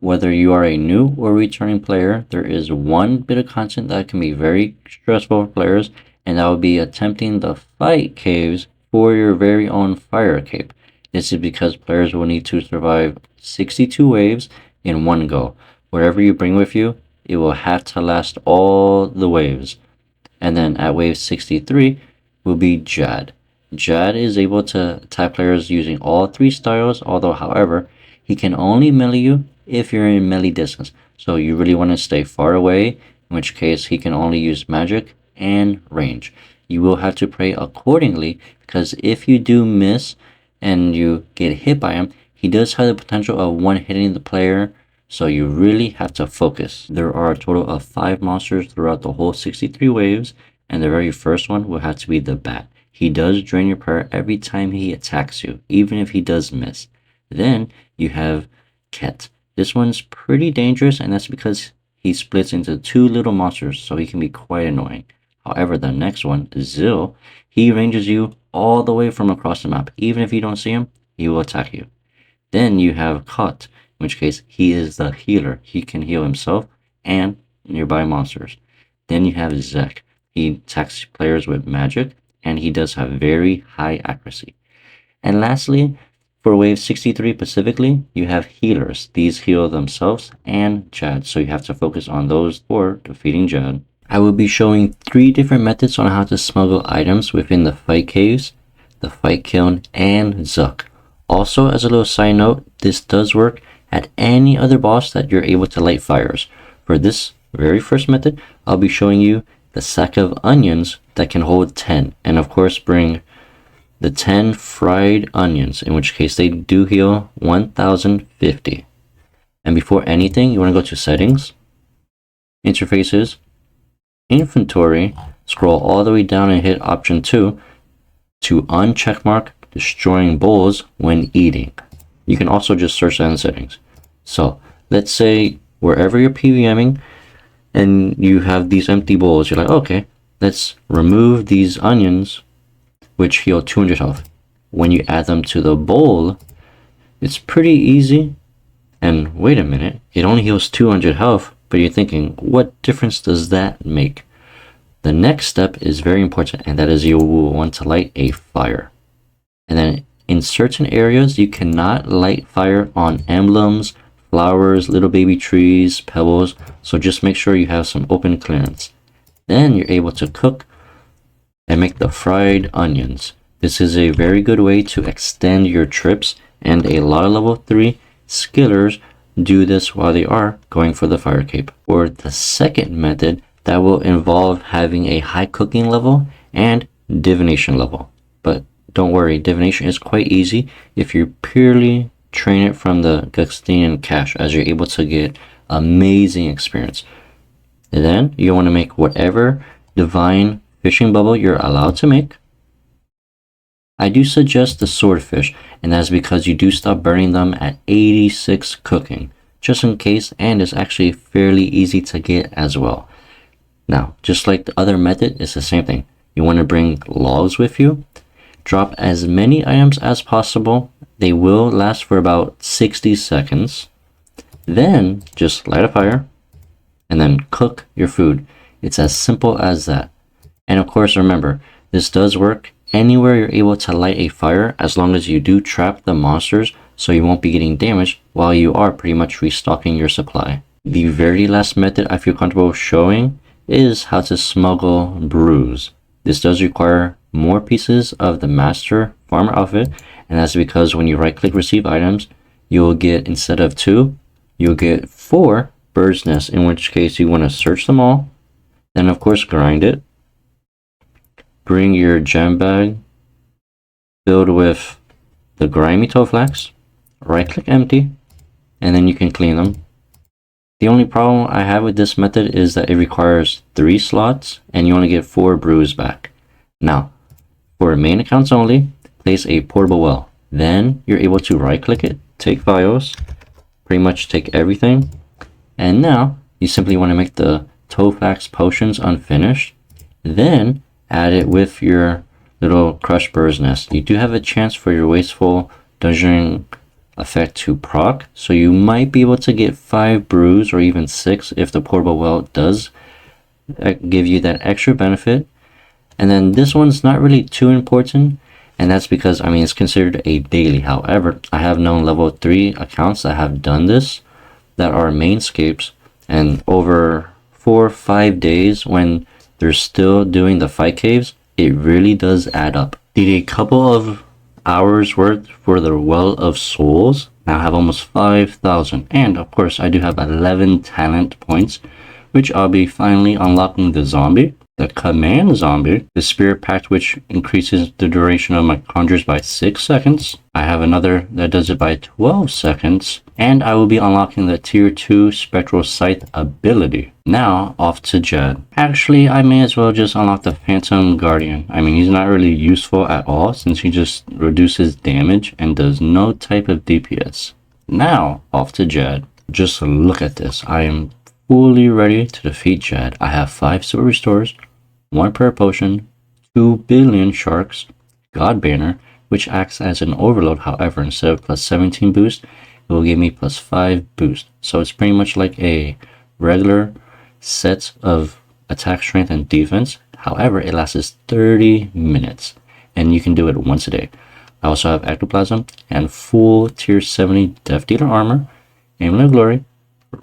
Whether you are a new or returning player, there is one bit of content that can be very stressful for players, and that would be attempting the fight caves for your very own fire cape. This is because players will need to survive 62 waves in one go. Whatever you bring with you, it will have to last all the waves. And then at wave 63 will be Jad. Jad is able to attack players using all three styles, although however, he can only melee you if you're in melee distance. So you really want to stay far away, in which case he can only use magic and range. You will have to pray accordingly, because if you do miss and you get hit by him, he does have the potential of one-hitting the player, so you really have to focus. There are a total of 5 monsters throughout the whole 63 waves, and the very first one will have to be the Bat. He does drain your prayer every time he attacks you, even if he does miss. Then you have Ket. This one's pretty dangerous, and that's because he splits into 2 little monsters, so he can be quite annoying. However, the next one, Zil, he ranges you all the way from across the map. Even if you don't see him, he will attack you. Then you have Kot, in which case he is the healer. He can heal himself and nearby monsters. Then you have Zek. He attacks players with magic, and he does have very high accuracy. And lastly, for wave 63 specifically, you have healers. These heal themselves and Jad, so you have to focus on those for defeating Jad. I will be showing 3 different methods on how to smuggle items within the fight caves, the fight kiln, and Zuck. Also, as a little side note, this does work at any other boss that you're able to light fires. For this very first method, I'll be showing you the sack of onions that can hold 10, and of course bring the 10 fried onions, in which case they do heal 1050. And before anything, you want to go to settings, interfaces, inventory, scroll all the way down and hit option 2 to uncheckmark destroying bowls when eating. You can also just search that in settings. So let's say wherever you're PVMing and you have these empty bowls, you're like, okay, let's remove these onions, which heal 200 health. When you add them to the bowl, it's pretty easy. And wait a minute, it only heals 200 health, but you're thinking, what difference does that make? The next step is very important, and that is you will want to light a fire. And then in certain areas, you cannot light fire on emblems, flowers, little baby trees, pebbles, so just make sure you have some open clearance. Then you're able to cook and make the fried onions. This is a very good way to extend your trips, and a lot of level 3 skillers do this while they are going for the fire cape. For the second method, that will involve having a high cooking level and divination level. But don't worry, divination is quite easy if you purely train it from the Gustinian cache, as you're able to get amazing experience. And then you want to make whatever divine fishing bubble you're allowed to make. I do suggest the swordfish, and that's because you do stop burning them at 86 cooking, just in case, and it's actually fairly easy to get as well. Now, just like the other method, it's the same thing. You want to bring logs with you. Drop as many items as possible. They will last for about 60 seconds. Then just light a fire and then cook your food. It's as simple as that. And of course, remember, this does work anywhere you're able to light a fire, as long as you do trap the monsters so you won't be getting damaged while you are pretty much restocking your supply. The very last method I feel comfortable showing is how to smuggle brews. This does require more pieces of the master farmer outfit, and that's because when you right click receive items, you will get, instead of 2, you'll get 4 bird's nests, in which case you want to search them all, then of course grind it, bring your gem bag filled with the grimy toe flax, right click empty, and then you can clean them. The only problem I have with this method is that it requires 3 slots and you only get 4 brews back. Now, for main accounts only, place a portable well. Then you're able to right click it, take files, pretty much take everything, and now you simply want to make the toe flax potions unfinished, then add it with your little crushed bird's nest. You do have a chance for your wasteful dungeoning effect to proc, so you might be able to get 5 brews or even 6 if the portable well does give you that extra benefit. And then this one's not really too important, and that's because, I mean, it's considered a daily. However, I have known level 3 accounts that have done this, that are mainscapes, and over 4 or 5 days when they're still doing the fight caves, it really does add up. Did a couple of hours worth for the Well of Souls. Now I have almost 5,000, and of course I do have 11 talent points, which I'll be finally unlocking the zombie, the command zombie, the spirit pact, which increases the duration of my conjures by 6 seconds. I have another that does it by 12 seconds, and I will be unlocking the tier 2 spectral sight ability. Now off to Jed. Actually, I may as well just unlock the Phantom Guardian. I mean, he's not really useful at all since he just reduces damage and does no type of DPS. Now off to Jed. Just look at this. I am fully ready to defeat Jed. I have 5 silver restores, 1 prayer potion, 2 billion sharks, God Banner, which acts as an overload. However, instead of plus 17 boost, it will give me plus 5 boost. So it's pretty much like a regular set of attack, strength, and defense. However, it lasts 30 minutes, and you can do it once a day. I also have Ectoplasm and full tier 70 Death Dealer armor, Amulet of Glory,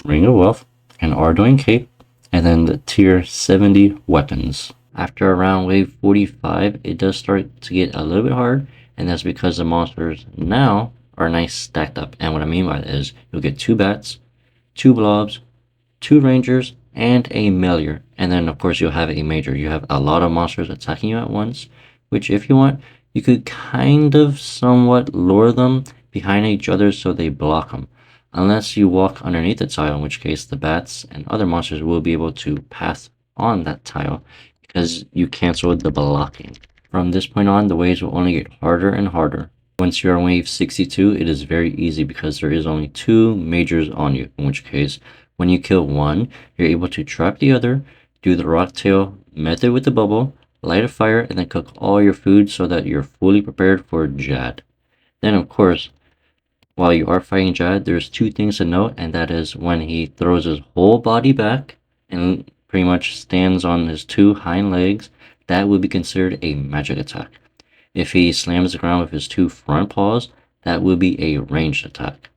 Ring of Wealth, and Ardoin Cape, and then the tier 70 weapons. After around wave 45, it does start to get a little bit hard, and that's because the monsters now are nice stacked up. And what I mean by that is you'll get 2 bats, 2 blobs, 2 rangers, and a melior. And then of course you'll have a major. You have a lot of monsters attacking you at once, which if you want, you could kind of somewhat lure them behind each other so they block them. Unless you walk underneath the tile, in which case the bats and other monsters will be able to pass on that tile because you canceled the blocking. From this point on, the waves will only get harder and harder. Once you're on wave 62, it is very easy because there is only 2 majors on you, in which case, when you kill one, you're able to trap the other, do the rocktail method with the bubble, light a fire, and then cook all your food so that you're fully prepared for Jad. Then, of course, while you are fighting Jad, there's 2 things to note, and that is when he throws his whole body back and pretty much stands on his 2 hind legs, that would be considered a magic attack. If he slams the ground with his 2 front paws, that will be a ranged attack.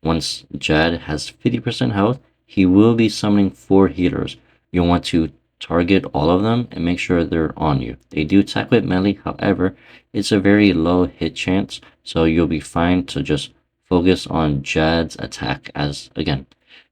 Once Jad has 50% health, he will be summoning 4 healers. You'll want to target all of them and make sure they're on you. They do attack with melee, however, it's a very low hit chance, so you'll be fine to just focus on Jad's attack, as again,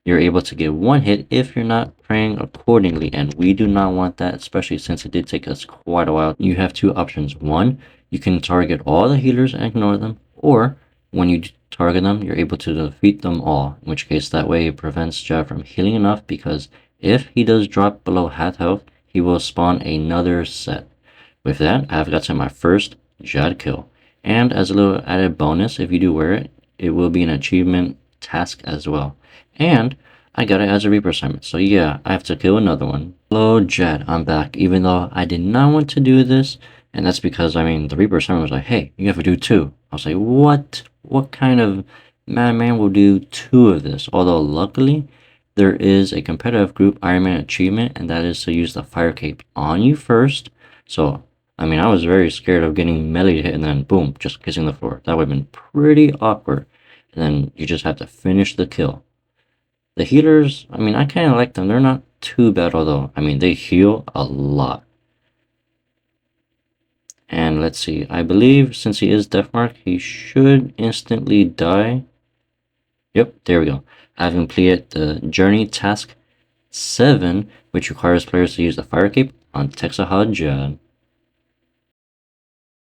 you're able to get 1 hit if you're not praying accordingly, and we do not want that, especially since it did take us quite a while. You have 2 options. 1, you can target all the healers and ignore them, or when you target them, you're able to defeat them all, in which case that way it prevents Jad from healing enough, because if he does drop below half health, he will spawn another set. With that, I've gotten my first Jad kill, and as a little added bonus, if you do wear it, it will be an achievement task as well. And I got it as a Reaper assignment, so yeah, I have to kill another one. Hello Jed, I'm back, even though I did not want to do this, and that's because, I mean, the Reaper assignment was like, hey, you have to do 2. I was like, what? What kind of madman will do 2 of this? Although, luckily, there is a competitive group Ironman achievement, and that is to use the fire cape on you first. So, I mean, I was very scared of getting melee hit and then boom, just kissing the floor. That would have been pretty awkward. And then you just have to finish the kill. The healers, I mean, I kind of like them. They're not too bad, although, I mean, they heal a lot. And let's see, I believe since he is Deathmark, he should instantly die. Yep, there we go. I've completed the Journey Task 7, which requires players to use the Fire Cape on Texahad Jad.